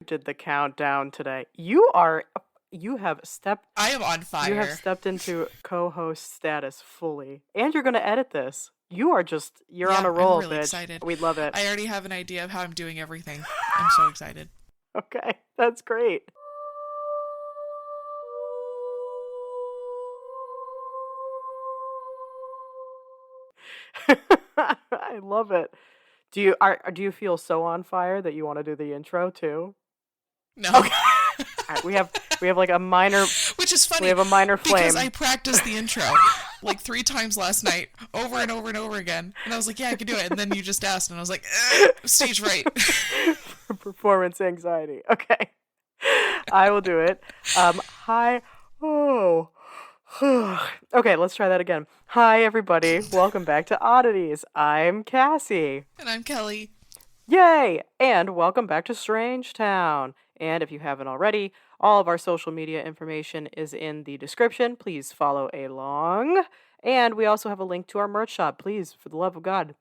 did the countdown today. You have stepped I am on fire. You have stepped into co-host status fully. And you're going to edit this. You're on a roll, I'm really bitch. excited. We love it. I already have an idea of how I'm doing everything. I'm so excited. Okay, that's great. I love it. Do you feel so on fire that you want to do the intro too? No. Okay. All right, we have like a minor, which is funny. We have a minor flame because I practiced the intro like 3 times last night, over and over and over again, and I was like, yeah, I can do it. And then you just asked, and I was like, stage fright. Performance anxiety. Okay, I will do it. Hi. Oh. Okay, let's try that again. Hi, everybody. Welcome back to Oddities. I'm Cassie. And I'm Kelly. Yay! And welcome back to Strange Town. And if you haven't already, all of our social media information is in the description. Please follow along. And we also have a link to our merch shop. Please, for the love of God,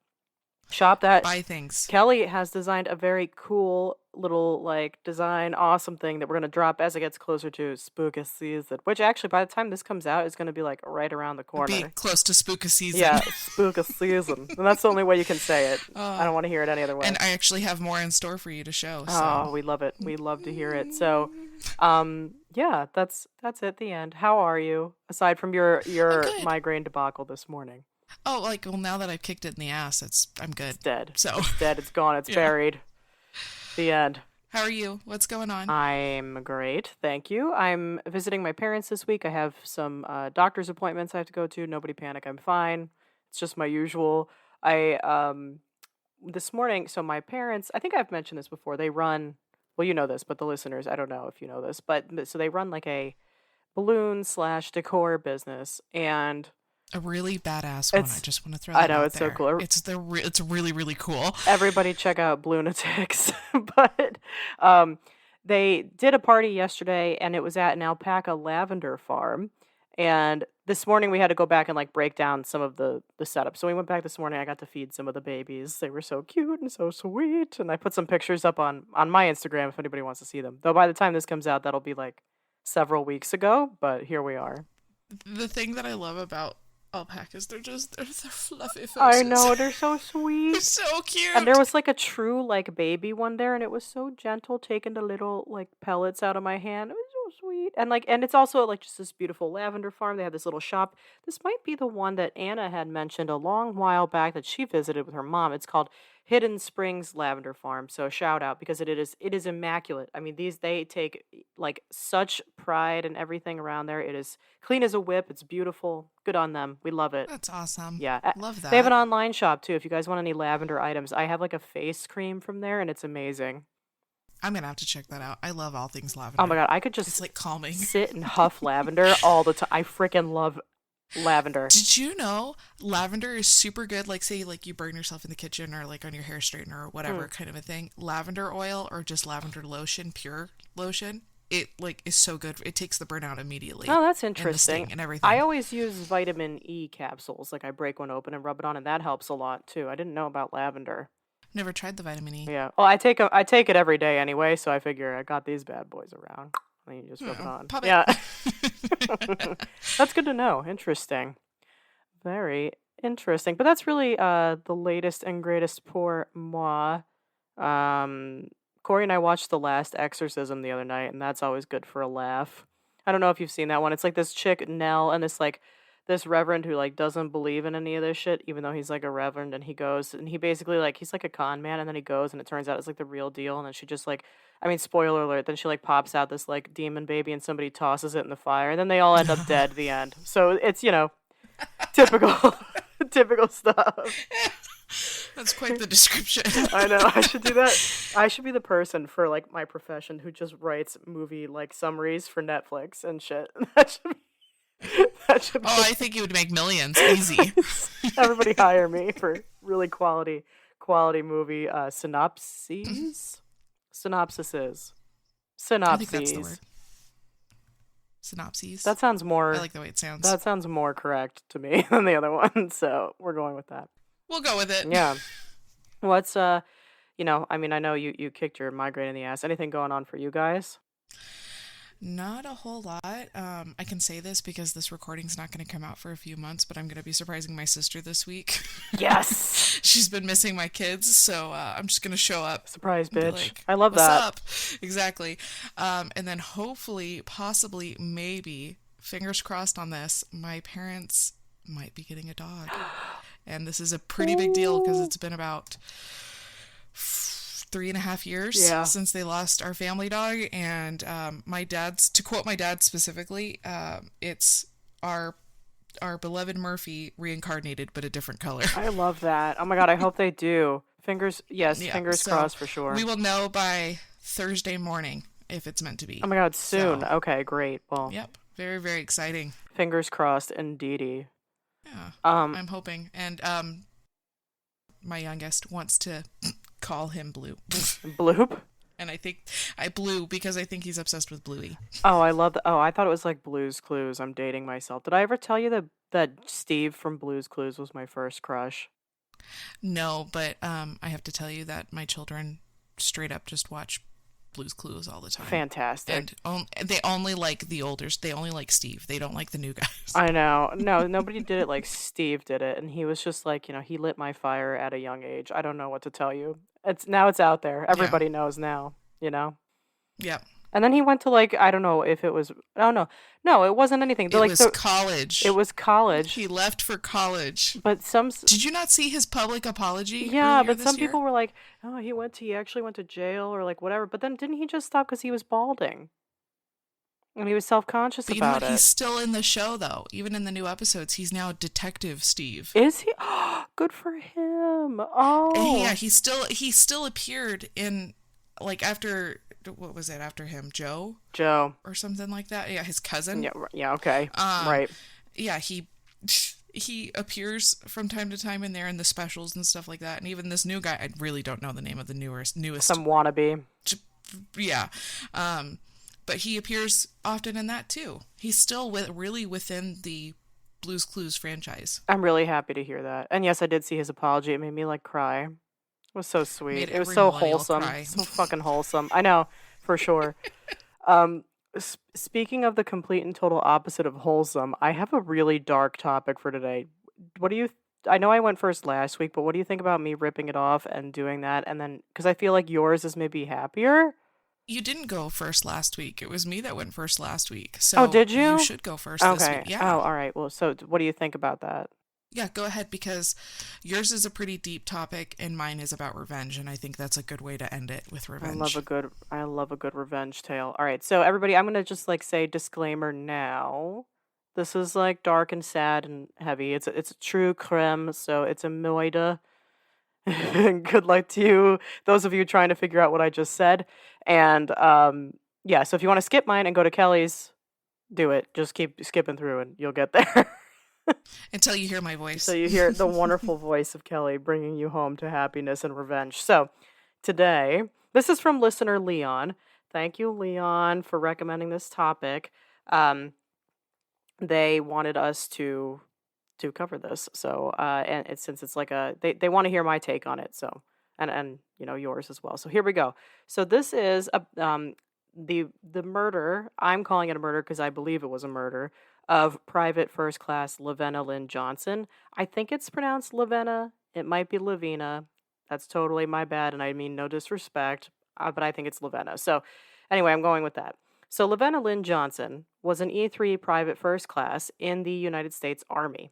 shop that. Buy things. Kelly has designed a very cool little design awesome thing that we're going to drop as it gets closer to spooky season, which actually by the time this comes out is going to be right around the corner. Be close to spooky season. Yeah, spooky season. And that's the only way you can say it. I don't want to hear it any other way. And I actually have more in store for you to show. So. Oh, we love it. We love to hear it. So, yeah, that's it. The end. How are you? Aside from your migraine debacle this morning. Oh, now that I've kicked it in the ass, I'm good. It's dead. So it's dead. It's gone. It's buried. The end. How are you? What's going on? I'm great. Thank you. I'm visiting my parents this week. I have some doctor's appointments I have to go to. Nobody panic. I'm fine. It's just my usual. This morning, so my parents, I think I've mentioned this before. They run, well, you know this, but the listeners, I don't know if you know this, but so they run a balloon/decor business, and a really badass one. I just want to throw that out there. I know, it's so cool. It's really, really cool. Everybody check out Bloonatics. But they did a party yesterday, and it was at an alpaca lavender farm. And this morning we had to go back and break down some of the setup. So we went back this morning. I got to feed some of the babies. They were so cute and so sweet. And I put some pictures up on my Instagram if anybody wants to see them. Though by the time this comes out, that'll be several weeks ago. But here we are. The thing that I love about alpacas, they're fluffy faces. I know, they're so sweet. They're so cute. And there was a true baby one there, and it was so gentle, taking the little pellets out of my hand. It was so sweet. And and it's also just this beautiful lavender farm. They have this little shop. This might be the one that Anna had mentioned a long while back that she visited with her mom. It's called Hidden Springs Lavender Farm. So shout out, because it is immaculate. I mean, they take such pride in everything around there. It is clean as a whip. It's beautiful. Good on them. We love it. That's awesome. Yeah. Love that. They have an online shop too. If you guys want any lavender items, I have a face cream from there, and it's amazing. I'm going to have to check that out. I love all things lavender. Oh my God. I could just it's calming. Sit and huff lavender all the time. I freaking love lavender. Did you know lavender is super good? Say you burn yourself in the kitchen or on your hair straightener or whatever kind of a thing. Lavender oil or just lavender lotion, pure lotion, it is so good. It takes the burnout immediately. Oh, that's interesting. And everything. I always use vitamin E capsules. I break one open and rub it on, and that helps a lot too. I didn't know about lavender. Never tried the vitamin E. Yeah. Well, I take it every day anyway, so I figure I got these bad boys around. And you just rub it on. Pop it. Yeah. That's good to know. Interesting. Very interesting. But that's really the latest and greatest pour moi. Corey and I watched The Last Exorcism the other night, and that's always good for a laugh. I don't know if you've seen that one. It's this chick, Nell, and this reverend who doesn't believe in any of this shit, even though he's a reverend, and he goes and he basically he's a con man, and then he goes and it turns out it's the real deal, and then she just I mean, spoiler alert, then she pops out this demon baby and somebody tosses it in the fire, and then they all end up dead at the end. So it's typical typical stuff. That's quite the description. I know. I should do that. I should be the person for my profession who just writes movie summaries for Netflix and shit. That should be. Oh, I think you would make millions. Easy. Everybody hire me for really quality movie synopses. Synopsises. I think that's the word. Synopses. That sounds more. I like the way it sounds. That sounds more correct to me than the other one. So we're going with that. We'll go with it. Yeah. What's I mean, I know you kicked your migraine in the ass. Anything going on for you guys? Not a whole lot. I can say this because this recording's not going to come out for a few months, but I'm going to be surprising my sister this week. Yes. She's been missing my kids, so I'm just going to show up Surprise, and be bitch. like, I love "What's that. up?" Exactly. And then hopefully, possibly, maybe, fingers crossed on this, my parents might be getting a dog. And this is a pretty big deal because Ooh. it's been about 3.5 years Yeah. since they lost our family dog, and my dad's, to quote my dad specifically, it's our beloved Murphy reincarnated but a different color. I love that. Oh my god, I hope they do. Yes, Yeah, fingers so crossed for sure. we will know by Thursday morning if it's meant to Oh be. my god, soon. So Okay, great. Well, yep, very very exciting. fingers crossed indeedy. Yeah, Um, I'm hoping. And my youngest wants to call him Blue. Bloop. And I think I Blue because I think he's obsessed with Bluey. Oh, I love that. Oh, I thought it was like Blue's Clues. I'm dating myself. Did I ever tell you that Steve from Blue's Clues was my first crush? No, but I have to tell you that my children straight up just watch Blue's Clues all the time. Fantastic. And they only like the olders. They only like Steve. They don't like the new guys. I know. No, nobody did it like Steve did it, and he was just like, he lit my fire at a young age. I don't know what to tell you. It's out there. Yeah. Everybody knows now, you know. Yep. And then he went to like I don't know if it was oh no it wasn't anything. It was college. It was college. He left for college. But Did you not see his public apology? yeah, earlier but this some year? people were like, oh, he actually went to jail or like whatever. But then didn't he just stop because he was balding and he was self-conscious But you know about what? He's it? still in the show though. Even in the new episodes, he's now Detective Steve. Is he? Good for him. And yeah, Oh, he still appeared in, like, after, what was it after him, Joe Joe. or something like that. Yeah, his cousin. Yeah, yeah, okay, Um, right. yeah, he appears from time to time in there in the specials and stuff like that. And even this new guy, I really don't know the name of the newest. Some wannabe. Yeah, but he appears often in that too. He's still really within the Blue's Clues franchise. I'm really happy to hear that. And yes, I did see his apology. It made me like cry. It was so sweet. Made It was every so millennial wholesome. cry. So fucking wholesome. I know, for sure. Speaking of the complete and total opposite of wholesome, I have a really dark topic for today. What do you? I know I went first last week, but what do you think about me ripping it off and doing that, and then because I feel like yours is maybe happier. You didn't go first last week. It was me that went first last week. Oh, So did you you? should go first this Okay. week. Oh, Yeah. all right. Well, so what do you think about that? Yeah, go ahead because yours is a pretty deep topic and mine is about revenge, and I think that's a good way to end it with revenge. I love a good revenge tale. All right, so everybody, I'm gonna just like say disclaimer now. This is like dark and sad and heavy. It's a true crime, so it's a moida. Good luck to you, those of you trying to figure out what I just said. And yeah, so if you want to skip mine and go to Kelly's, do it. Just keep skipping through and you'll get there. Until you hear my So voice. you hear the wonderful voice of Kelly bringing you home to happiness and revenge. So today, this is from listener Leon. Thank you, Leon, for recommending this topic. They wanted us to cover this. So and since it's like they want to hear my take on it. So and yours as well. So here we go. So this is the murder. I'm calling it a murder because I believe it was a murder of Private First Class LaVena Lynn Johnson. I think it's pronounced LaVena. It might be LaVena. That's totally my bad, and I mean no disrespect, but I think it's LaVena. So anyway, I'm going with that. So LaVena Lynn Johnson was an E3 private first class in the United States Army,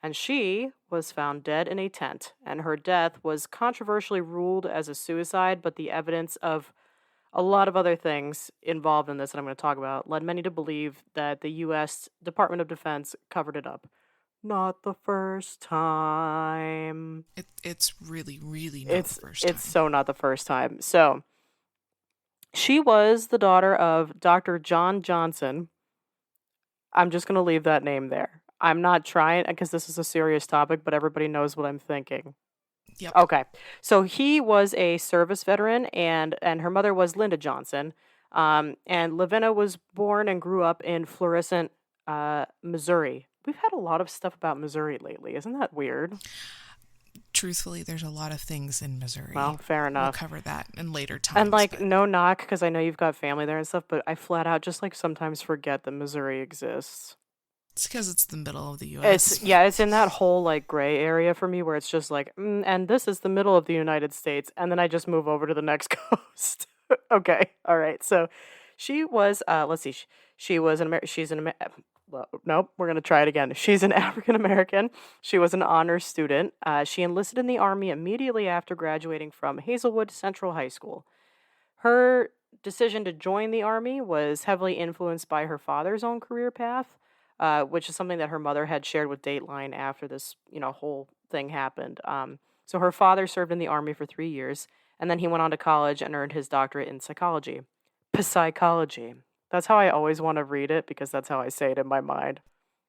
and she was found dead in a tent, and her death was controversially ruled as a suicide, but the evidence of a lot of other things involved in this that I'm going to talk about led many to believe that the U.S. Department of Defense covered it up. Not the first time. It's really, really not the first time. It's so not the first time. So she was the daughter of Dr. John Johnson. I'm just going to leave that name there. I'm not trying because this is a serious topic, but everybody knows what I'm thinking. Yep. Okay. So he was a service veteran and her mother was Linda Johnson. And LaVena was born and grew up in Florissant, Missouri. We've had a lot of stuff about Missouri lately. Isn't that weird? truthfully, there's a lot of things in Missouri. Well, fair We'll enough. cover that in later And times, like, but no knock, because I know you've got family there and stuff, but I flat out just like sometimes forget that Missouri exists. it's because it's the middle of the It's U.S. yeah, it's in that whole like gray area for me where it's just like, and this is the middle of the United States, and then I just move over to the next coast. Okay, all right. So she was, let's see, she was an she's an well, nope, we're gonna try it again. She's an African American. She was an honors student. She enlisted in the army immediately after graduating from Hazelwood Central High School. Her decision to join the army was heavily influenced by her father's own career path, which is something that her mother had shared with Dateline after this, whole thing happened. So her father served in the army for 3 years, and then he went on to college and earned his doctorate in psychology. Psychology. That's how I always want to read it because that's how I say it in my mind.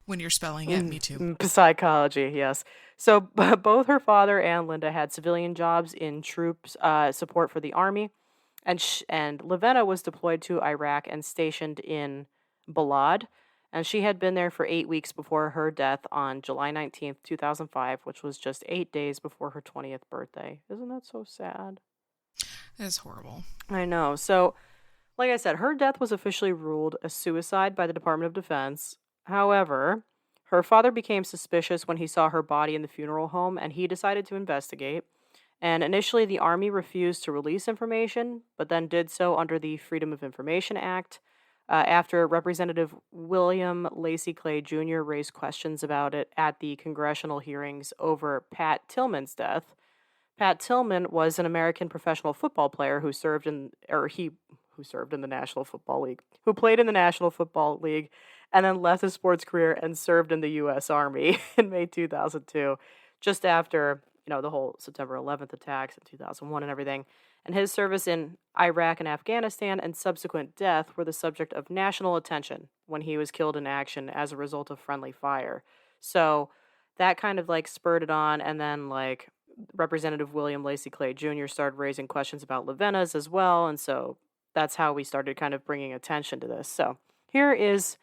When you're spelling it, me too. Psychology, yes. So both her father and Linda had civilian jobs in troops support for the army, and LaVena was deployed to Iraq and stationed in Balad, and she had been there for 8 weeks before her death on July 19th, 2005, which was just 8 days before her 20th birthday. Isn't that so sad? It's horrible. I know. So, like I said, her death was officially ruled a suicide by the Department of Defense. However, her father became suspicious when he saw her body in the funeral home, and he decided to investigate. And initially, the Army refused to release information, but then did so under the Freedom of Information Act. After Representative William Lacey Clay Jr. raised questions about it at the congressional hearings over Pat Tillman's death. Pat Tillman was an American professional football player who served in the National Football League, who played in the National Football League, and then left his sports career and served in the U.S. Army in May 2002, just after the whole September 11th attacks in 2001 and everything. And his service in Iraq and Afghanistan and subsequent death were the subject of national attention when he was killed in action as a result of friendly fire. So that kind of like spurred it on, and then like Representative William Lacey Clay Jr. started raising questions about LaVena's as well, and so that's how we started kind of bringing attention to this. So here is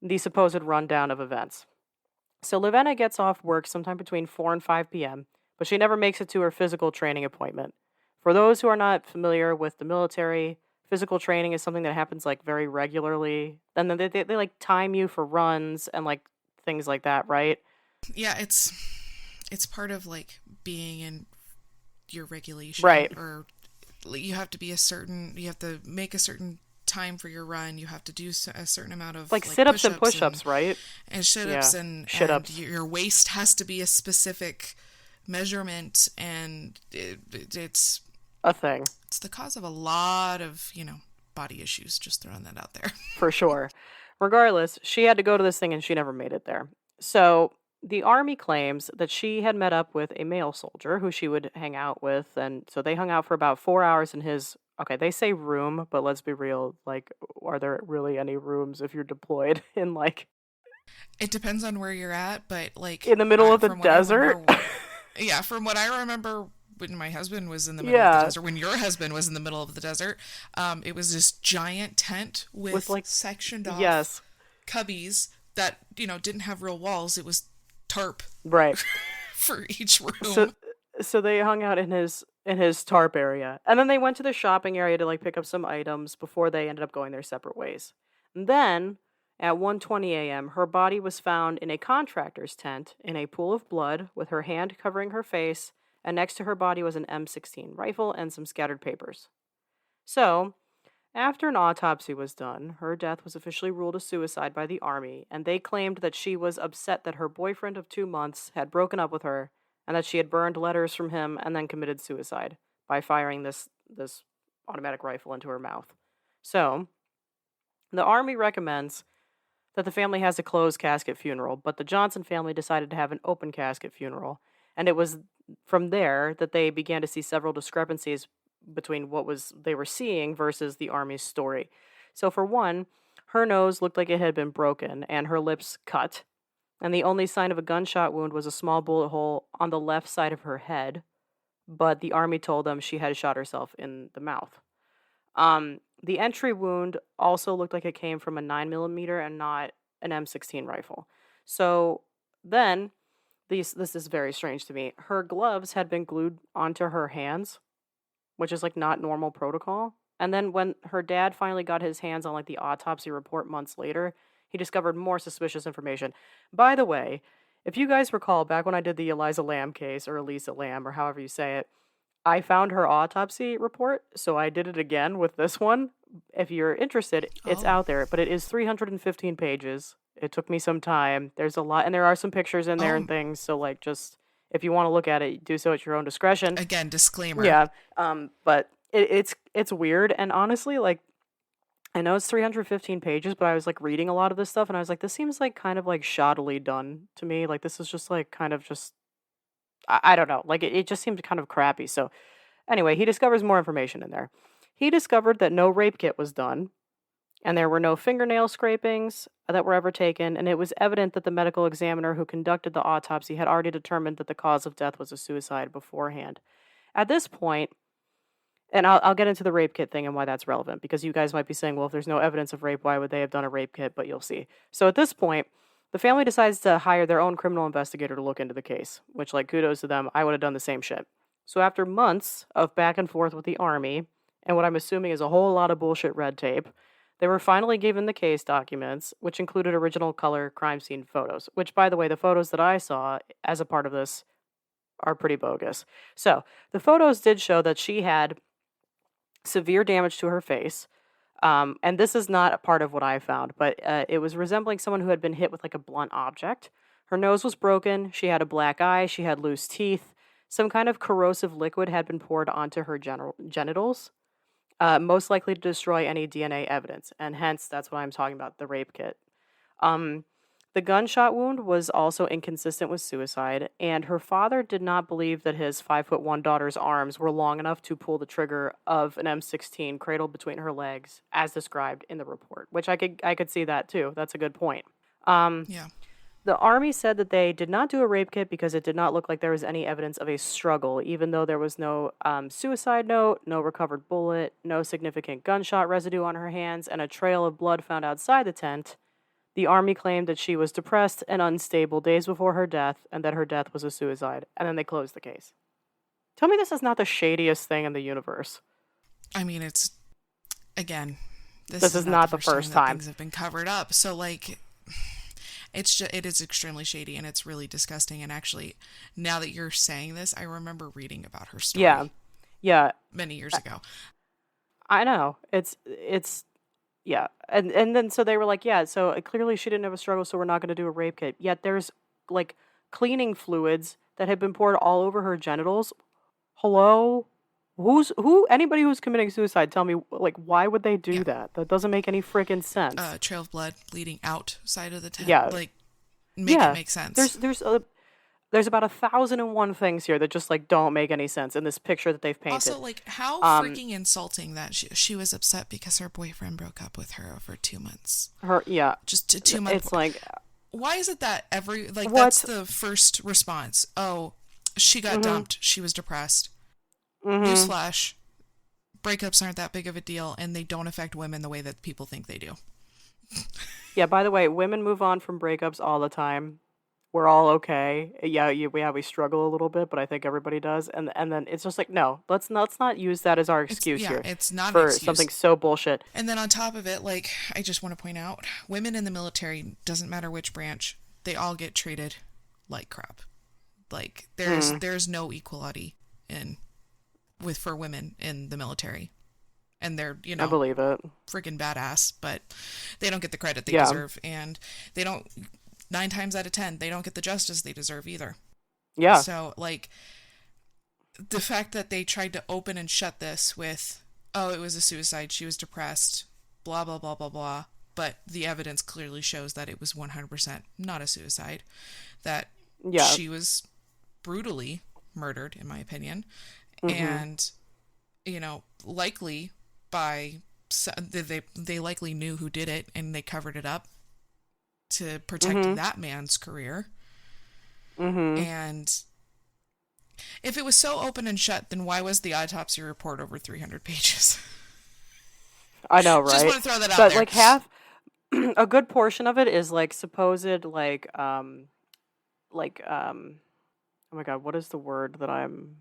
the supposed rundown of events. So LaVena gets off work sometime between 4 and 5 p.m., but she never makes it to her physical training appointment. For those who are not familiar with the military, physical training is something that happens like very regularly. And then they like time you for runs and like things like that, right? Yeah, it's part of like being in your regulation, Right. or you have to make a certain time for your run. You have to do a certain amount of Like like sit ups and push-ups push ups, right? and sit-ups, Yeah. and Shit ups. your waist has to be a specific measurement, and it's A thing. it's the cause of a lot of body issues. Just throwing that out there. For sure. Regardless, she had to go to this thing and she never made it there. So the army claims that she had met up with a male soldier who she would hang out with. And so they hung out for about 4 hours in his, okay, they say room, but let's be real. Like, are there really any rooms if you're deployed in like It depends on where you're at, but like in the middle of the from what I desert? remember, yeah, from what I remember, when my husband was in the middle of the Yeah, desert, when your husband was in the middle of the desert, it was this giant tent with with like, sectioned off yes, cubbies that didn't have real walls. It was tarp right. for each So room. so they hung out in his tarp area. And then they went to the shopping area to like pick up some items before they ended up going their separate ways. And then at 1:20 a.m., her body was found in a contractor's tent in a pool of blood with her hand covering her face, and next to her body was an M16 rifle and some scattered papers. So, after an autopsy was done, her death was officially ruled a suicide by the army, and they claimed that she was upset that her boyfriend of 2 months had broken up with her and that she had burned letters from him and then committed suicide by firing this automatic rifle into her mouth. So, the army recommends that the family has a closed casket funeral, but the Johnson family decided to have an open casket funeral, and it was from there that they began to see several discrepancies between what was they were seeing versus the army's story. So for one, her nose looked like it had been broken and her lips cut, and the only sign of a gunshot wound was a small bullet hole on the left side of her head, but the army told them she had shot herself in the mouth. The entry wound also looked like it came from a 9mm and not an M16 rifle. So then this is very strange to me. Her gloves had been glued onto her hands, which is like not normal protocol. And then when her dad finally got his hands on like the autopsy report months later, he discovered more suspicious information. By the way, if you guys recall back when I did the Eliza Lamb case, or Elisa Lamb, or however you say it, I found her autopsy report, so I did it again with this one. If you're interested, it's Oh. out there, but it is 315 pages. It took me some time. There's a lot, and there are some pictures in there and Oh. things, so like just if you want to look at it, do so at your own discretion. Again, disclaimer. Yeah. But it's weird, and honestly, like I know it's 315 pages, but I was like reading a lot of this stuff and I was like, this seems like kind of like shoddily done to me. Like this is just like kind of just I don't know. Like it just seemed kind of crappy. So anyway, he discovers more information in there. He discovered that no rape kit was done, and there were no fingernail scrapings that were ever taken, and it was evident that the medical examiner who conducted the autopsy had already determined that the cause of death was a suicide beforehand. At this point, and I'll get into the rape kit thing and why that's relevant, because you guys might be saying, well, if there's no evidence of rape, why would they have done a rape kit? But you'll see. So at this point, the family decides to hire their own criminal investigator to look into the case, which, like, kudos to them. I would have done the same shit. So after months of back and forth with the army, and what I'm assuming is a whole lot of bullshit red tape, they were finally given the case documents, which included original color crime scene photos, which, by the way, the photos that I saw as a part of this are pretty bogus. So the photos did show that she had severe damage to her face. And this is not a part of what I found, but it was resembling someone who had been hit with like a blunt object. Her nose was broken. She had a black eye. She had loose teeth. Some kind of corrosive liquid had been poured onto her genitals, most likely to destroy any DNA evidence. And hence, that's what I'm talking about, the rape kit. Um, the gunshot wound was also inconsistent with suicide, and her father did not believe that his 5'1" daughter's arms were long enough to pull the trigger of an M16 cradled between her legs, as described in the report. Which I could see that too. That's a good point. Um, Yeah. the army said that they did not do a rape kit because it did not look like there was any evidence of a struggle, even though there was no suicide note, no recovered bullet, no significant gunshot residue on her hands, and a trail of blood found outside the tent. The army claimed that she was depressed and unstable days before her death and that her death was a suicide, and then they closed the case. Tell me this is not the shadiest thing in the universe. I mean, it's again, this This is is not the not the first time first that time. things have been covered up. So like it is extremely shady and it's really disgusting. And actually, now that you're saying this, I remember reading about her Yeah. story Yeah, many years I, ago. I know. It's yeah. And then so they were like, yeah, so clearly she didn't have a struggle, so we're not going to do a rape kit. Yet there's like cleaning fluids that had been poured all over her genitals. Hello? Who anybody who's committing suicide, tell me like why would they do Yeah. that? That doesn't make any freaking sense. Trail of blood leading outside of the tent. Yeah. Like, make it Yeah. make sense. There's about 1,001 things here that just like don't make any sense in this picture that they've Also, painted. like, how Um freaking insulting that she was upset because her boyfriend broke up with her over 2 months. her yeah, Just a 2 month. it's like Why is it that every, like, that's what? the first response? Oh, she got Mhm. dumped. She was depressed. Mhm. Newsflash, breakups aren't that big of a deal and they don't affect women the way that people think they do. Yeah, by the way, women move on from breakups all the time. We're all okay. Yeah, we struggle a little bit, but I think everybody does. And then it's just like, no, let's not use that as our It's, excuse yeah, here it's not an for excuse. something so bullshit. And then on top of it, like, I just want to point out, women in the military, doesn't matter which branch, they all get treated like crap. Like, Mm, there's no equality in with for women in the military. And they're, I believe it. freaking badass, but they don't get the credit they Yeah. deserve, and they don't, 9 times out of 10, they don't get the justice they deserve either. Yeah. So, like, the fact that they tried to open and shut this with, oh, it was a suicide, she was depressed, blah, blah, blah, blah, blah, but the evidence clearly shows that it was 100% not a suicide, that Yeah. she was brutally murdered, in my opinion, Mhm. and, likely by, they likely knew who did it, and they covered it up to protect Mhm. that man's career. Mhm. And if it was so open and shut, then why was the autopsy report over 300 pages? I know, Just right? want to throw that out But there. like half a good portion of it is like supposed like like oh my god, what is the word that I'm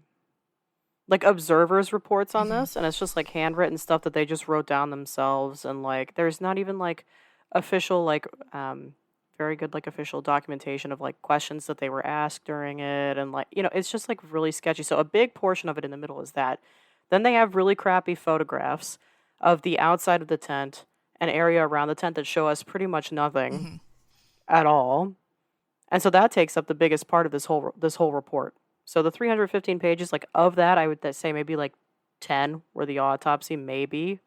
like observers reports on Hmm. this, and it's just like handwritten stuff that they just wrote down themselves, and like there's not even like official like very good like official documentation of like questions that they were asked during it, and like it's just like really sketchy. So a big portion of it in the middle is that. Then they have really crappy photographs of the outside of the tent and area around the tent that show us pretty much nothing Hmm. at all. And so that takes up the biggest part of this whole report. So the 315 pages, like of that, I would say maybe like 10 were the autopsy, maybe,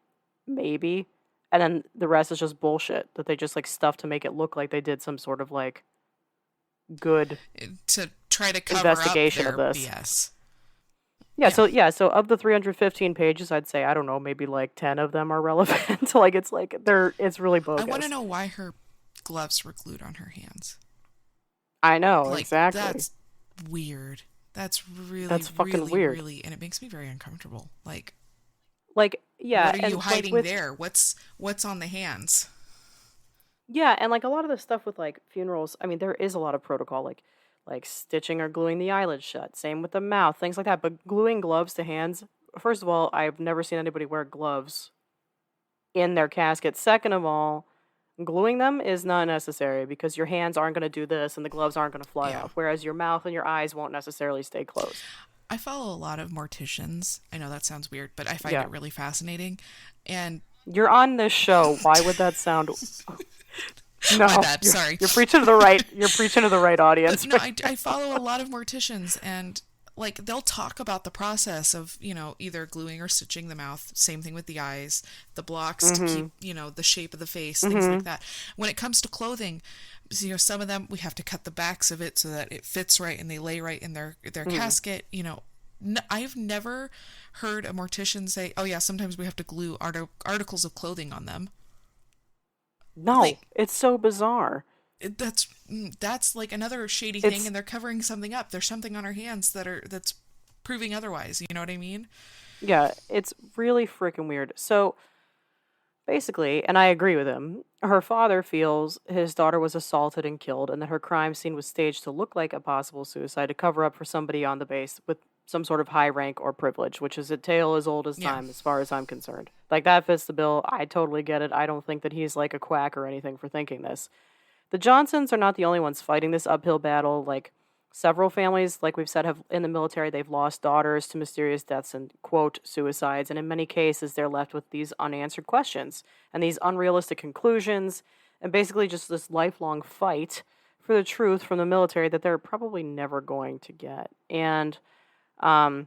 and then the rest is just bullshit that they just like stuff to make it look like they did some sort of like good To try to cover up investigation of their this. BS. Yeah, Yeah. so of the 315 pages, I'd say I don't know, maybe like 10 of them are relevant. Like it's really I want to bogus. know why her gloves were glued on her hands. I know, Like, exactly. that's weird. That's really, That's fucking really, weird. really, and it makes me very uncomfortable. Like, Like, yeah, what are you and like hiding with there? What's on the hands? yeah, and like a lot of the stuff with like funerals, I mean, there is a lot of protocol, like stitching or gluing the eyelids shut. Same with the mouth, things like that. But gluing gloves to hands, first of all, I've never seen anybody wear gloves in their casket. Second of all, gluing them is not necessary because your hands aren't going to do this and the gloves aren't going to fly Yeah. off. Whereas your mouth and your eyes won't necessarily stay closed. I follow a lot of morticians. I know that sounds weird, but I find Yeah, it really fascinating. And you're on this show. Why would that sound? my No, bad, sorry. you're preaching to the right. You're preaching to the right But audience no, right I follow a lot of morticians, and like they'll talk about the process of either gluing or stitching the mouth. Same thing with the eyes, the blocks to keep Mm-hmm. the shape of the face, things like Mm-hmm. that. When it comes to clothing, some of them we have to cut the backs of it so that it fits right and they lay right in their Mm-hmm. casket. I've never heard a mortician say, "Oh yeah, sometimes we have to glue articles of clothing on them." No, Like it's so bizarre. that's like another shady thing, It's and they're covering something up. There's something on our hands that's proving otherwise. You know what I mean? yeah, it's really freaking weird. So basically, and I agree with him, her father feels his daughter was assaulted and killed, and that her crime scene was staged to look like a possible suicide to cover up for somebody on the base with some sort of high rank or privilege, which is a tale as old as Yeah. time, as far as I'm concerned. Like, that fits the bill. I totally get it. I don't think that he's like a quack or anything for thinking this. The Johnsons are not the only ones fighting this uphill battle. Like several families, like we've said, have in the military, they've lost daughters to mysterious deaths and quote suicides, and in many cases, they're left with these unanswered questions and these unrealistic conclusions, and basically just this lifelong fight for the truth from the military that they're probably never going to get. And um,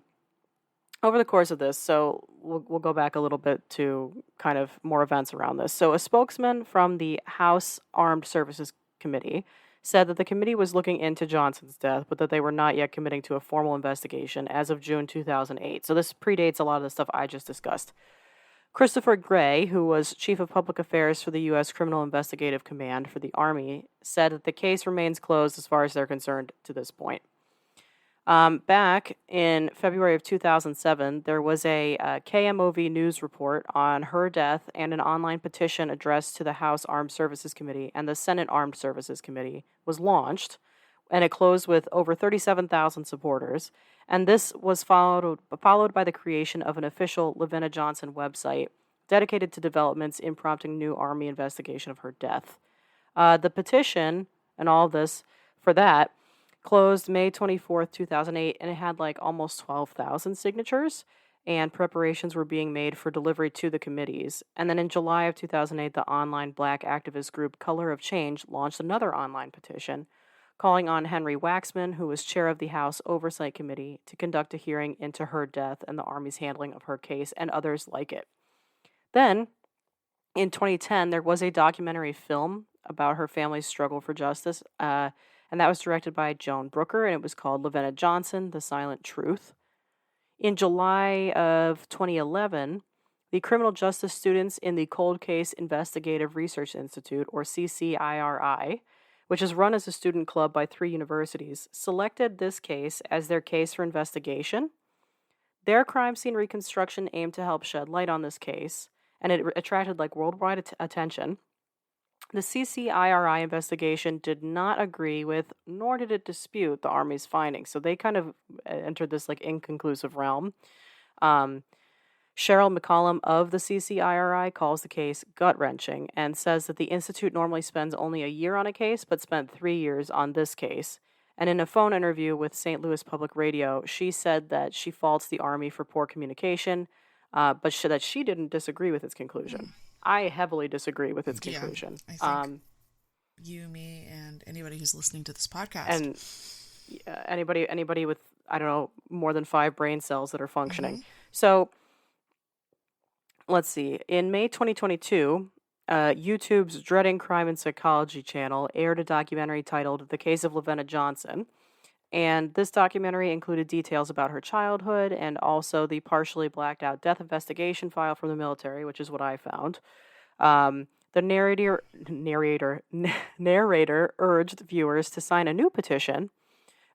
over the course of this, so we'll go back a little bit to kind of more events around this. So, a spokesman from the House Armed Services Committee said that the committee was looking into Johnson's death, but that they were not yet committing to a formal investigation as of June 2008. So, this predates a lot of the stuff I just discussed. Christopher Gray, who was Chief of Public Affairs for the U.S. Criminal Investigative Command for the Army, said that the case remains closed as far as they're concerned to this point. Back in February of 2007, there was a KMOV news report on her death and an online petition addressed to the House Armed Services Committee and the Senate Armed Services Committee was launched, and it closed with over 37,000 supporters. And this was followed by the creation of an official LaVena Johnson website dedicated to developments in prompting new Army investigation of her death. The petition and all of this for that closed May 24th, 2008, and it had like almost 12,000 signatures, and preparations were being made for delivery to the committees. And then in July of 2008, the online black activist group Color of Change launched another online petition calling on Henry Waxman, who was chair of the House Oversight Committee, to conduct a hearing into her death and the Army's handling of her case and others like it. Then, in 2010, there was a documentary film about her family's struggle for justice, and that was directed by Joan Brooker, and it was called LaVena Johnson, The Silent Truth. In July of 2011, the criminal justice students in the Cold Case Investigative Research Institute, or CCIRI, which is run as a student club by 3 universities, selected this case as their case for investigation. Their crime scene reconstruction aimed to help shed light on this case, and it attracted like worldwide attention. The CCIRI investigation did not agree with, nor did it dispute, the Army's findings. So they kind of entered this like inconclusive realm. Um, Cheryl McCollum of the CCIRI calls the case gut-wrenching and says that the Institute normally spends only a year on a case, but spent 3 years on this case. And in a phone interview with St. Louis Public Radio, she said that she faults the Army for poor communication, but that she didn't disagree with its conclusion. I heavily disagree with its conclusion. I think you, me, and anybody who's listening to this podcast. And anybody with, I don't know, more than 5 brain cells that are functioning. So let's see. In May 2022, YouTube's Dreading Crime and Psychology channel aired a documentary titled The Case of LaVena Johnson. And this documentary included details about her childhood and also the partially blacked out death investigation file from the military, which is what I found. The narrator urged viewers to sign a new petition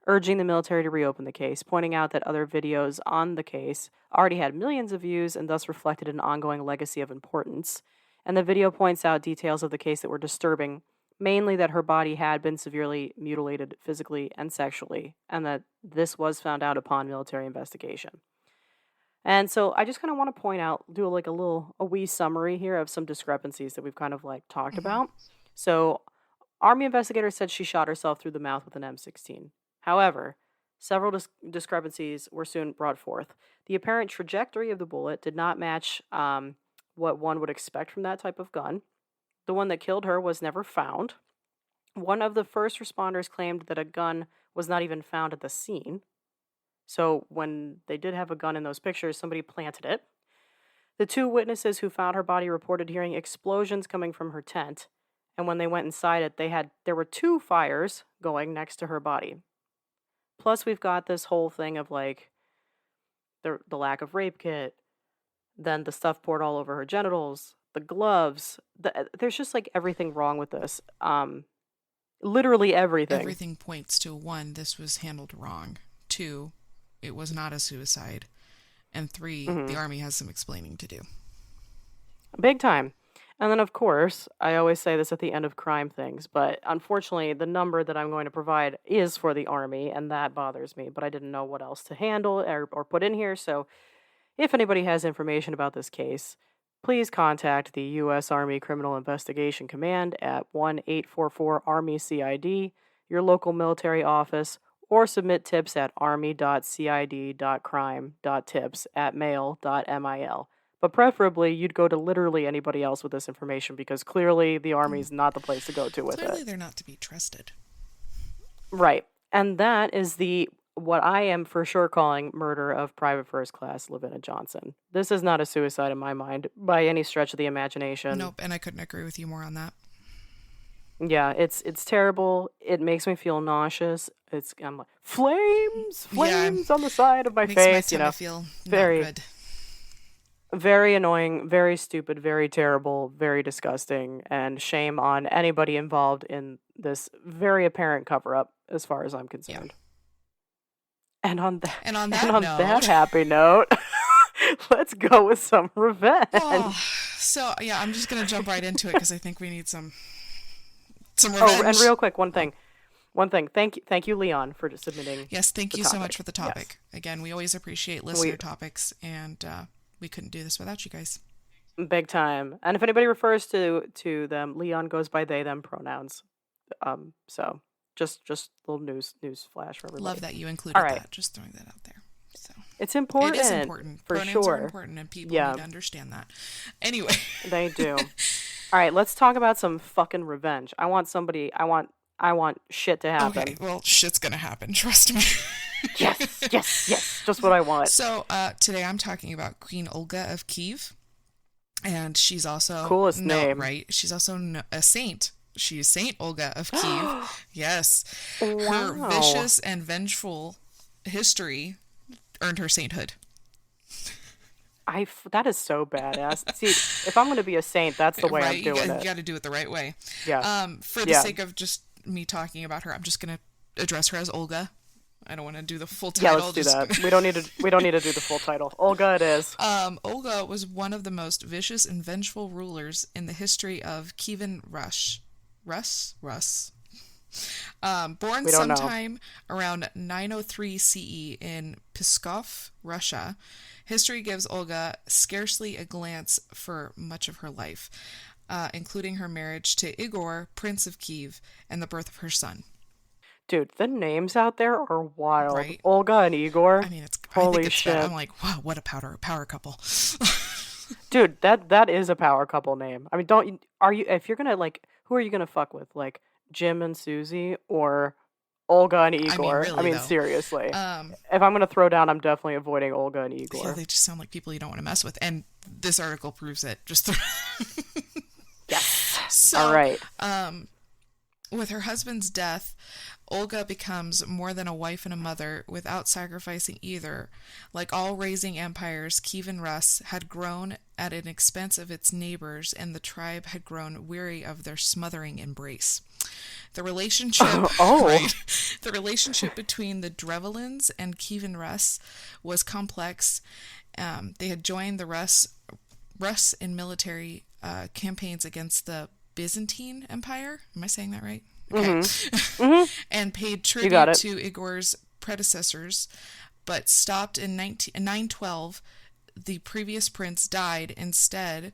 urging the military to reopen the case, pointing out that other videos on the case already had millions of views and thus reflected an ongoing legacy of importance. And the video points out details of the case that were disturbing, mainly that her body had been severely mutilated physically and sexually, and that this was found out upon military investigation. And so I just kind of want to point out, do like a wee summary here of some discrepancies that we've kind of like talked about. So Army investigators said she shot herself through the mouth with an M16. However, several discrepancies were soon brought forth. The apparent trajectory of the bullet did not match what one would expect from that type of gun. The one that killed her was never found. One of the first responders claimed that a gun was not even found at the scene. So when they did have a gun in those pictures, somebody planted it. The 2 witnesses who found her body reported hearing explosions coming from her tent. And when they went inside it, there were 2 fires going next to her body. Plus, we've got this whole thing of like the lack of rape kit, then the stuff poured all over her genitals, the gloves. There's just like everything wrong with this. Literally everything. Everything points to 1, this was handled wrong. 2, it was not a suicide. And 3, the Army has some explaining to do. Big time. And then, of course, I always say this at the end of crime things, but unfortunately, the number that I'm going to provide is for the Army, and that bothers me. But I didn't know what else to handle or put in here, so if anybody has information about this case, please contact the U.S. Army Criminal Investigation Command at 1-844-ARMY-CID, your local military office, or submit tips at army.cid.crime.tips@mail.mil. But preferably, you'd go to literally anybody else with this information because clearly the Army's not the place to go to with it. Clearly they're not to be trusted. Right. And that is what I am for sure calling murder of Private First Class LaVena Johnson. This is not a suicide in my mind by any stretch of the imagination. Nope, and I couldn't agree with you more on that. Yeah, it's terrible. It makes me feel nauseous. I'm like flames on the side of my face. My feel very not good. Very annoying, very stupid, very terrible, very disgusting, and shame on anybody involved in this very apparent cover-up, as far as I'm concerned. Yeah. And on that happy note, let's go with some revenge. So yeah, I'm just gonna jump right into it because I think we need some revenge. Oh, and real quick, one thing. Thank you, Leon, for submitting. Yes, thank you so much for the topic. Yes. Again, we always appreciate listener topics, and we couldn't do this without you guys. Big time. And if anybody refers to them, Leon goes by they them pronouns. So just little news flash for everybody. Love that you included that. Just throwing that out there. So it's important. It is important. For Pronouns sure. are important, and people need to understand that. Anyway, they do. All right, let's talk about some fucking revenge. I want shit to happen. Okay, well, shit's gonna happen. Trust me. Yes. Just what I want. So today I'm talking about Queen Olga of Kiev, and she's also coolest name, right? She's also a saint. She's Saint Olga of Kiev. Yes, wow. Her vicious and vengeful history earned her sainthood. That is so badass. See, if I'm going to be a saint, that's the way I'm doing it. You got to do it the right way. Yeah. For the sake of just me talking about her, I'm just going to address her as Olga. I don't want to do the full title. Yeah, let's do that. We don't need to do the full title. Olga it is. Olga was one of the most vicious and vengeful rulers in the history of Kievan Rus. Russ. Born We don't know. sometime around 903 CE in Pskov, Russia, history gives Olga scarcely a glance for much of her life, including her marriage to Igor, Prince of Kiev, and the birth of her son. Dude, the names out there are wild. Right? Olga and I Igor. mean, I think Holy it's that. I'm shit. like, wow, what a power couple. Dude, that is a power couple name. I mean, don't you, are you if you're gonna like who are you gonna fuck with? Like Jim and Susie or Olga and I mean, Igor? I really mean, though. seriously. Um, If I'm gonna throw down, I'm definitely avoiding Olga and yeah, Igor. they just sound like people you don't want to mess with, and this article proves it. Just Yes. All so, right. with her husband's death, Olga becomes more than a wife and a mother without sacrificing either. Like all raising empires, Kiev and Rus had grown at an expense of its neighbors, and the tribe had grown weary of their smothering embrace. The relationship, Oh. right? The relationship between the Drevlins and Kiev and Rus was complex. They had joined the Rus in military campaigns against the Byzantine Empire. Am I saying that right? Okay. And paid You got tribute it. to Igor's predecessors, but stopped in 912. The previous prince died instead,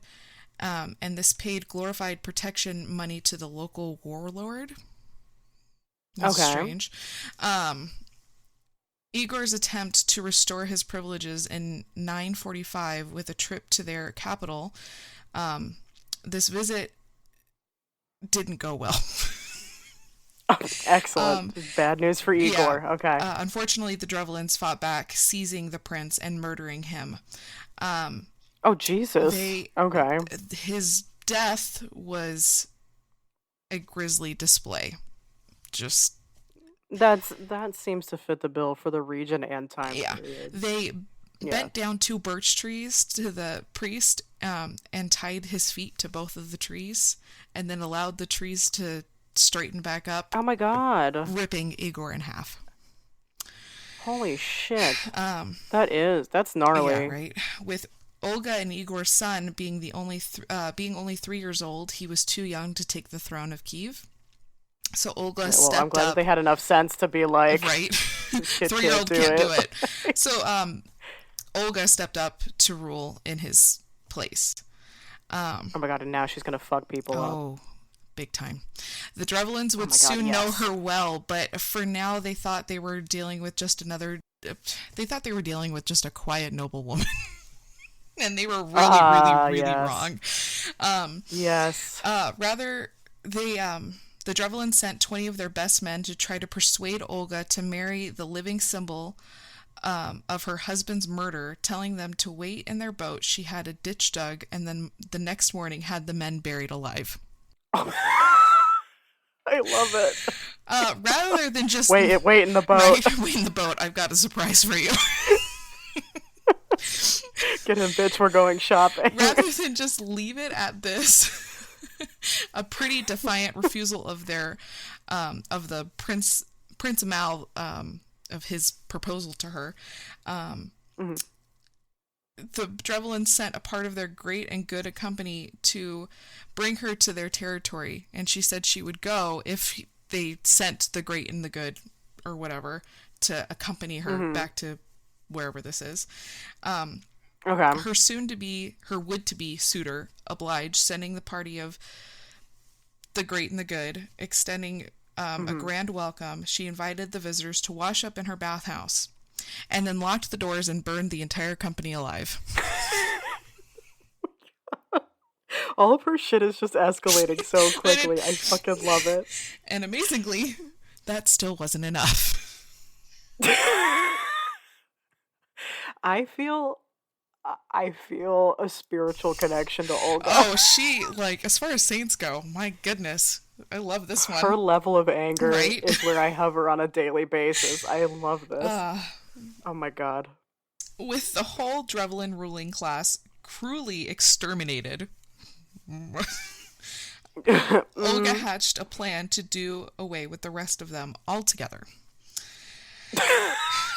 and this paid glorified protection money to the local warlord. That's Okay. strange. Igor's attempt to restore his privileges in 945 with a trip to their capital. This visit didn't go well. Excellent. Bad news for Igor. Yeah. Okay. Unfortunately, the Drevlins fought back, seizing the prince and murdering him. Oh Jesus. They Okay. His death was a grisly display. Just That seems to fit the bill for the region and time yeah, period. they Yeah. bent down 2 birch trees to the priest and tied his feet to both of the trees, and then allowed the trees to straighten back up, Oh my god. ripping Igor in half. Holy shit. That's gnarly. Yeah, right. With Olga and Igor's son being only 3 years old, he was too young to take the throne of Kiev. So Olga Well, I'm stepped glad that up. they had enough sense to be like, Right. this kid 3-year-old can't do can't it. do it. So Olga stepped up to rule in his place. Oh my god, and now she's gonna fuck people up. Oh, big time. The Drevlins would my God, soon know yes. her well, but for now they thought they were dealing with just a quiet noblewoman. And they were really Yes. wrong. Yes. Rather, the Drevlins sent 20 of their best men to try to persuade Olga to marry the living symbol of her husband's murder, telling them to wait in their boat. She had a ditch dug, and then the next morning had the men buried alive. I love it. Rather than just Wait in the boat. right, wait in the boat, I've got a surprise for you. Get him, bitch, we're going shopping. Rather than just leave it at this, a pretty defiant refusal of the Prince Mal of his proposal to her. Mhm. The Drevlins sent a part of their great and good company to bring her to their territory, and she said she would go if they sent the great and the good, or whatever, to accompany her back to wherever this is. Okay. Her would-to-be suitor obliged, sending the party of the great and the good, extending a grand welcome. She invited the visitors to wash up in her bathhouse, and then locked the doors and burned the entire company alive. All of her shit is just escalating so quickly. I fucking love it. And amazingly, that still wasn't enough. I feel a spiritual connection to Olga. Oh, she, like, as far as saints go, my goodness, I love this one. Her level of anger Right? is where I hover on a daily basis. I love this. Oh my god. With the whole Drevlin ruling class cruelly exterminated, Olga hatched a plan to do away with the rest of them altogether.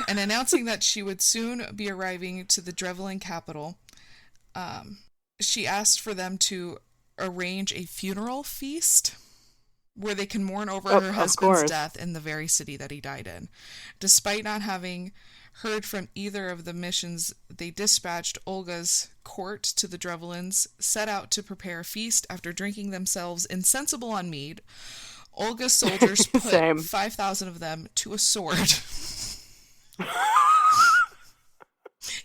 And announcing that she would soon be arriving to the Drevlin capital, she asked for them to arrange a funeral feast. where they can mourn over Oh, her of husband's course. death in the very city that he died in. Despite not having heard from either of the missions, they dispatched Olga's court to the Drevlins, set out to prepare a feast after drinking themselves insensible on mead. Olga's soldiers put Same. 5,000 of them to a sword.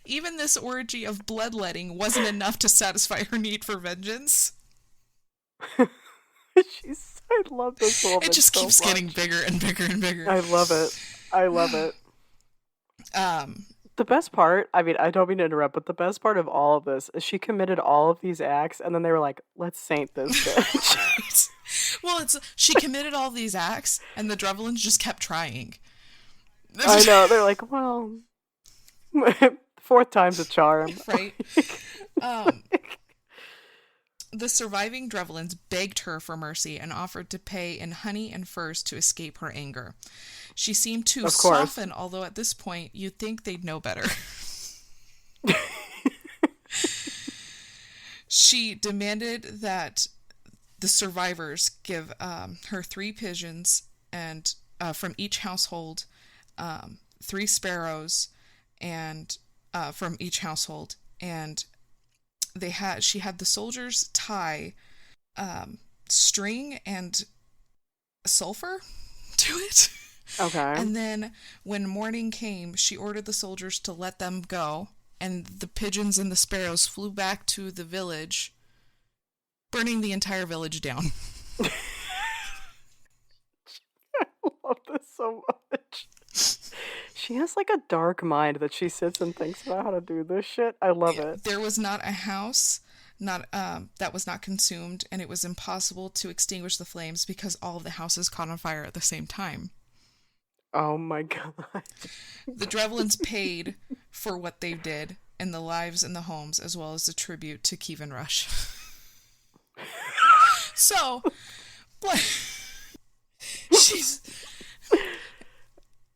Even this orgy of bloodletting wasn't enough to satisfy her need for vengeance. I love this It woman just so keeps getting much. bigger and bigger and bigger. I love it. I love it. Um, The best part, I mean, I don't mean to interrupt, but the best part of all of this is she committed all of these acts, and then they were like, let's saint this bitch. right. Well, she committed all these acts, and the Drevlins just kept trying. I know. They're like, well, fourth time's a charm. Right. Um, the surviving Drevlins begged her for mercy and offered to pay in honey and furs to escape her anger. She seemed to Of course. soften, although at this point you'd think they'd know better. She demanded that the survivors give her 3 pigeons and from each household, 3 sparrows, and from each household, and she had the soldiers tie string and sulfur to it. Okay. And then when morning came, she ordered the soldiers to let them go, and the pigeons and the sparrows flew back to the village, burning the entire village down. I love this so much. She has like a dark mind that she sits and thinks about how to do this shit. I love it. There was not a house that was not consumed, and it was impossible to extinguish the flames because all of the houses caught on fire at the same time. Oh my god. The Drevlins paid for what they did in the lives and the homes, as well as the tribute to Kiev and Rush. So, she's...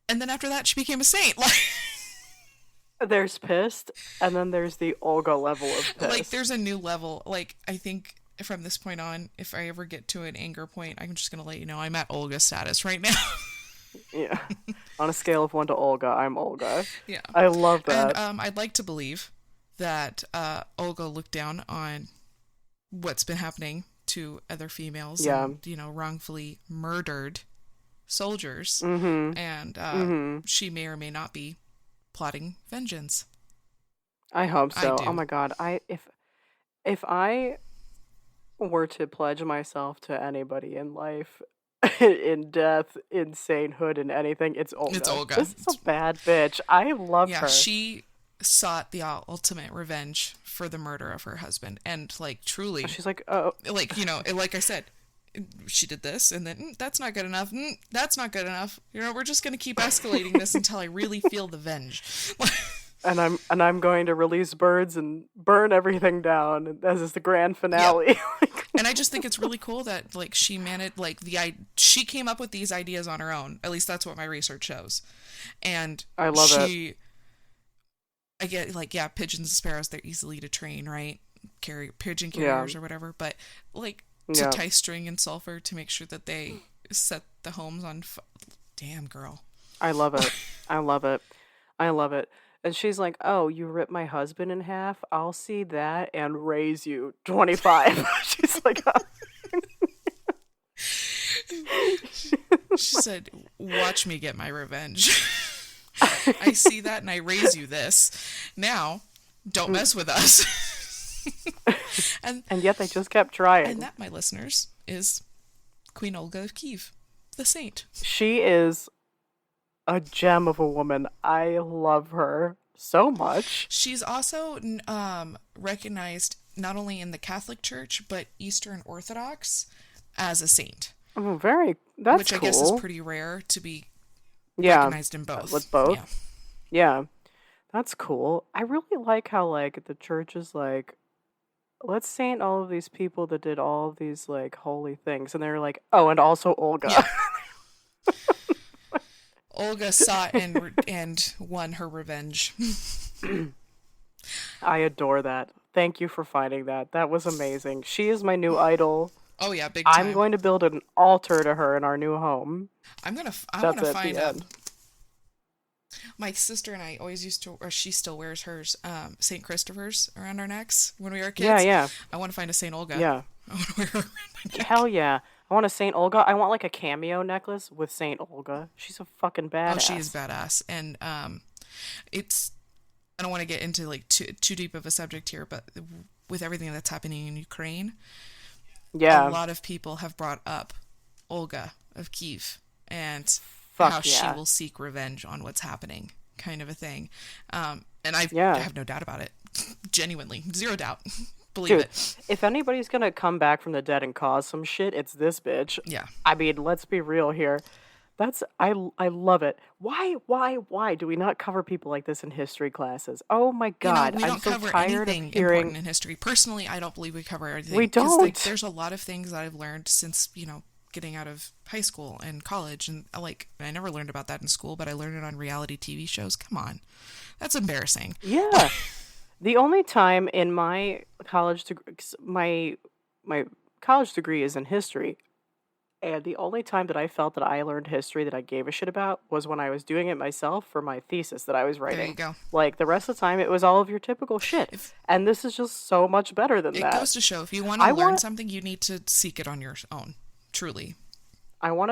And then after that, she became a saint. There's pissed, and then there's the Olga level of pissed. Like, there's a new level. Like, I think from this point on, if I ever get to an anger point, I'm just going to let you know I'm at Olga status right now. Yeah. On a scale of 1 to Olga, I'm Olga. Yeah. I love that. And I'd like to believe that Olga looked down on what's been happening to other females, Yeah. and, wrongfully murdered soldiers, Mm-hmm. and she may or may not be plotting vengeance. I hope so. I do. Oh my god. If I were to pledge myself to anybody in life, in death, in sainthood, in anything, it's Olga. It's Olga. This is a bad bitch. I love Yeah, her. she sought the ultimate revenge for the murder of her husband, and truly, She's like, oh, like I said, she did this, and then that's not good enough. That's not good enough. We're just gonna keep escalating this until I really feel the venge. and I'm going to release birds and burn everything down. As is the grand finale. And I just think it's really cool that she managed she came up with these ideas on her own. At least that's what my research shows. And I love it. I get pigeons and sparrows, they're easily to train, right? Pigeon carriers or whatever, but to tie string and sulfur to make sure that they set the homes on damn, girl. I love it. I love it. I love it. And she's like, oh, you ripped my husband in half? I'll see that and raise you 25. She's like, oh. She said, watch me get my revenge. I see that and I raise you this. Now, don't mess with us. And yet they just kept trying. And that, my listeners, is Queen Olga of Kiev, the saint. She is a gem of a woman. I love her so much. She's also recognized not only in the Catholic Church, but Eastern Orthodox as a saint. Oh, that's which cool. I guess is pretty rare to be recognized in both. With both? Yeah. That's cool. I really like how, the church is like, let's saint all of these people that did all of these, holy things. And they're like, oh, and also Olga. Yeah. Olga sought and won her revenge. I adore that. Thank you for finding that. That was amazing. She is my new idol. Oh yeah, big I'm time. going to build an altar to her in our new home. I want That's to it. The find end. my sister and I always used to, or she still wears hers, St. Christopher's around our necks when we were Yeah, kids. yeah, I want to find a St. Olga. yeah. I want to wear her around my neck. Hell yeah. I want a Saint Olga. I want like a cameo necklace with Saint Olga. She's a fucking Oh, she is badass. badass, and it's. I don't want to get into like too deep of a subject here, but with everything that's happening in Ukraine, a Yeah. lot of people have brought up Olga of Kiev and how Fuck she yeah. will seek revenge on what's happening, kind of a thing. And I Yeah. have no doubt about it. Genuinely, zero doubt. Believe Dude, it. if anybody's gonna come back from the dead and cause some shit, it's this bitch. Yeah. I mean, let's be real here. I love it. Why do we not cover people like this in history classes? Oh my You know, god, we I'm don't so cover tired of anything hearing important in history. Personally, I don't believe we cover we everything because like don't. there's a lot of things that I've learned since getting out of high school and college, and like I never learned about that in school, but I learned it on reality TV shows. Come on, that's embarrassing. Yeah. The only time in my college degree is in history, and the only time that I felt that I learned history that I gave a shit about was when I was doing it myself for my thesis that I was There you writing. go. Like the rest of the time, it was all of your typical shit, If and this is just so much better than it that. goes to show, if you want to I learn want something, you need to seek it on your own. Truly, I want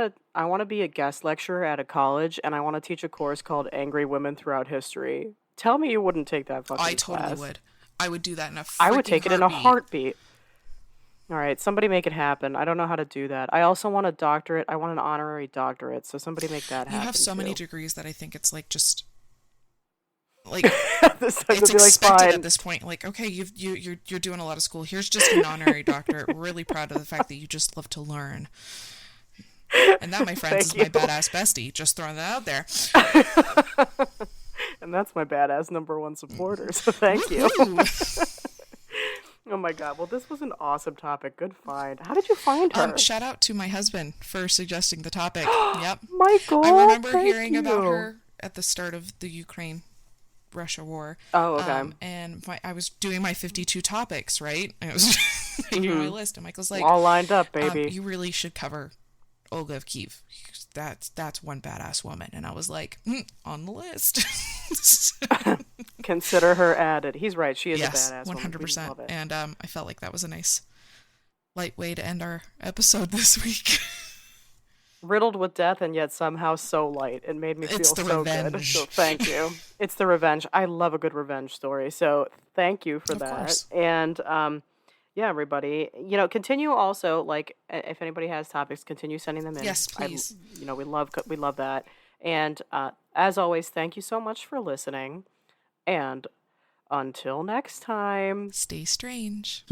to be a guest lecturer at a college, and I want to teach a course called Angry Women Throughout History. Tell me you wouldn't take that I fucking totally class. would. I would do that in a I would freaking take it in a heartbeat. heartbeat. All right, somebody make it happen. I don't know how to do that. I also want a doctorate. I want an honorary doctorate, so somebody make that You have happen so many too. degrees that I think it's like just like This time they'll it's be like, expected at fine. this point. Like, okay, you're doing a lot of school. Here's just an honorary doctorate. We're really proud of the fact that you just love to learn. And that, my friends, Thank is my you. badass bestie. Just throwing that out there. And that's my badass number one supporter, so thank you. Woohoo! Oh my god. Well, this was an awesome topic. Good find. How did you find her? Shout out to my husband for suggesting the topic. Yep. I Michael, remember thank hearing about you. her at the start of the Ukraine Russia war. Oh, okay. And I was doing my 52 topics, right? And it was making my Mm-hmm. list. And Michael's like, All lined up, baby. you really should cover Olga of Kiev. That's one badass woman. And I was like, on the list. Consider her added. He's right. She is a Yes, badass woman. We 100%. love it. And I felt like that was a nice light way to end our episode this week. Riddled with death and yet somehow so light. It made me It's feel the so good. So revenge. thank you. It's the revenge. I love a good revenge story. So thank you for Of that. course. And yeah, everybody, continue also like if anybody has topics, continue sending them in. Yes, please. We love that. And as always, thank you so much for listening. And until next time. Stay strange.